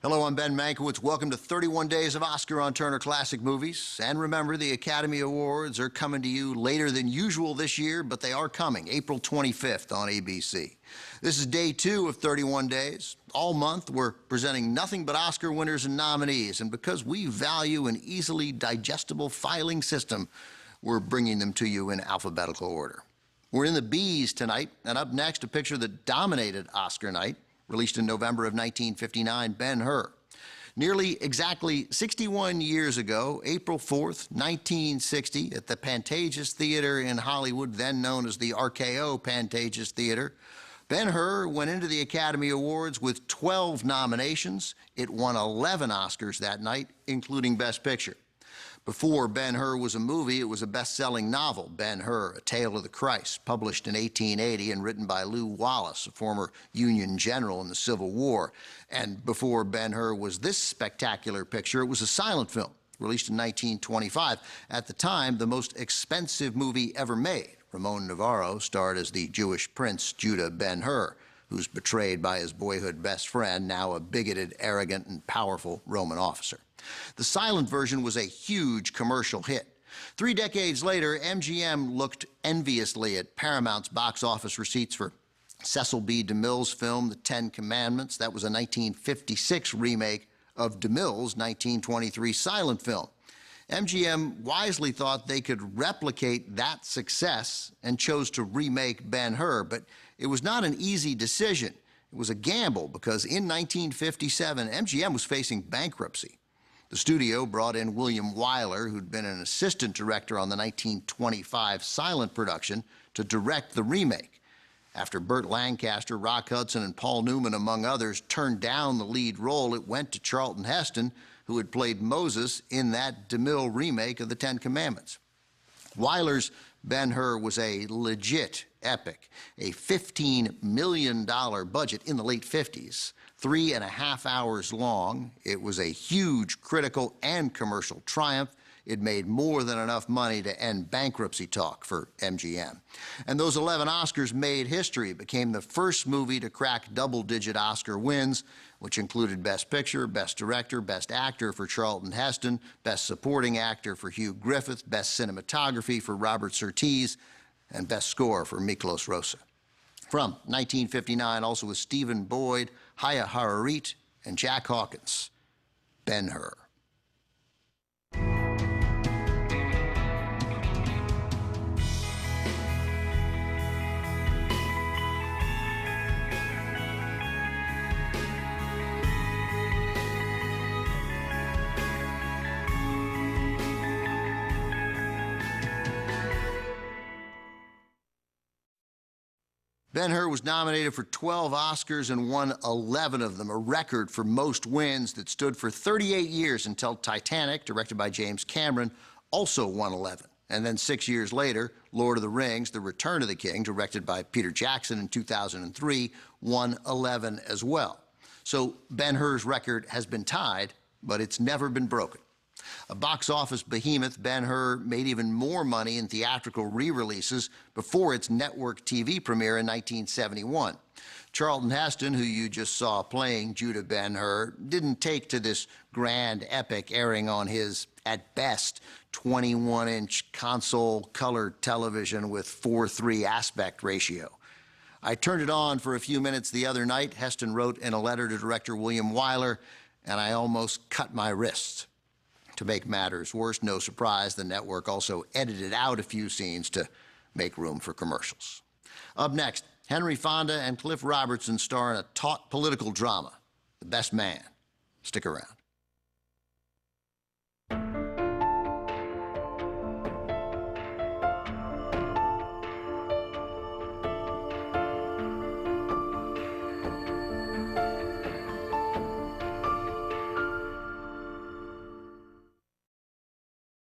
Hello, I'm Ben Mankiewicz. Welcome to 31 Days of Oscar on Turner Classic Movies. And remember, the Academy Awards are coming to you later than usual this year, but they are coming, April 25th on ABC. This is day 2 of 31 Days. All month, we're presenting nothing but Oscar winners and nominees, and because we value an easily digestible filing system, we're bringing them to you in alphabetical order. We're in the B's tonight, and up next, a picture that dominated Oscar night, released in November of 1959, Ben-Hur. Nearly exactly 61 years ago, April 4th, 1960, at the Pantages Theater in Hollywood, then known as the RKO Pantages Theater, Ben-Hur went into the Academy Awards with 12 nominations. It won 11 Oscars that night, including Best Picture. Before Ben-Hur was a movie, it was a best-selling novel, Ben-Hur, A Tale of the Christ, published in 1880 and written by Lew Wallace, a former Union general in the Civil War. And before Ben-Hur was this spectacular picture, it was a silent film, released in 1925. At the time, the most expensive movie ever made. Ramon Navarro starred as the Jewish prince Judah Ben-Hur, who's betrayed by his boyhood best friend, now a bigoted, arrogant, and powerful Roman officer. The silent version was a huge commercial hit. 3 decades later, MGM looked enviously at Paramount's box office receipts for Cecil B. DeMille's film, The Ten Commandments. That was a 1956 remake of DeMille's 1923 silent film. MGM wisely thought they could replicate that success and chose to remake Ben-Hur, but it was not an easy decision. It was a gamble because in 1957, MGM was facing bankruptcy. The studio brought in William Wyler, who'd been an assistant director on the 1925 silent production, to direct the remake. After Burt Lancaster, Rock Hudson, and Paul Newman, among others, turned down the lead role, it went to Charlton Heston, who had played Moses in that DeMille remake of The Ten Commandments. Wyler's Ben-Hur was a legit epic, a $15 million budget in the late 50s, 3.5 hours long. It was a huge critical and commercial triumph. It made more than enough money to end bankruptcy talk for MGM. And those 11 Oscars made history. It became the first movie to crack double-digit Oscar wins, which included Best Picture, Best Director, Best Actor for Charlton Heston, Best Supporting Actor for Hugh Griffith, Best Cinematography for Robert Surtees, and Best Score for Miklos Rosa. From 1959, also with Stephen Boyd, Haya Hararit, and Jack Hawkins, Ben-Hur. Ben-Hur was nominated for 12 Oscars and won 11 of them, a record for most wins that stood for 38 years until Titanic, directed by James Cameron, also won 11. And then 6 years later, Lord of the Rings, The Return of the King, directed by Peter Jackson in 2003, won 11 as well. So Ben-Hur's record has been tied, but it's never been broken. A box office behemoth, Ben-Hur made even more money in theatrical re-releases before its network TV premiere in 1971. Charlton Heston, who you just saw playing Judah Ben-Hur, didn't take to this grand epic airing on his, at best, 21-inch console color television with 4:3 aspect ratio. I turned it on for a few minutes the other night, Heston wrote in a letter to director William Wyler, and I almost cut my wrists. To make matters worse, no surprise, the network also edited out a few scenes to make room for commercials. Up next, Henry Fonda and Cliff Robertson star in a taut political drama, The Best Man. Stick around.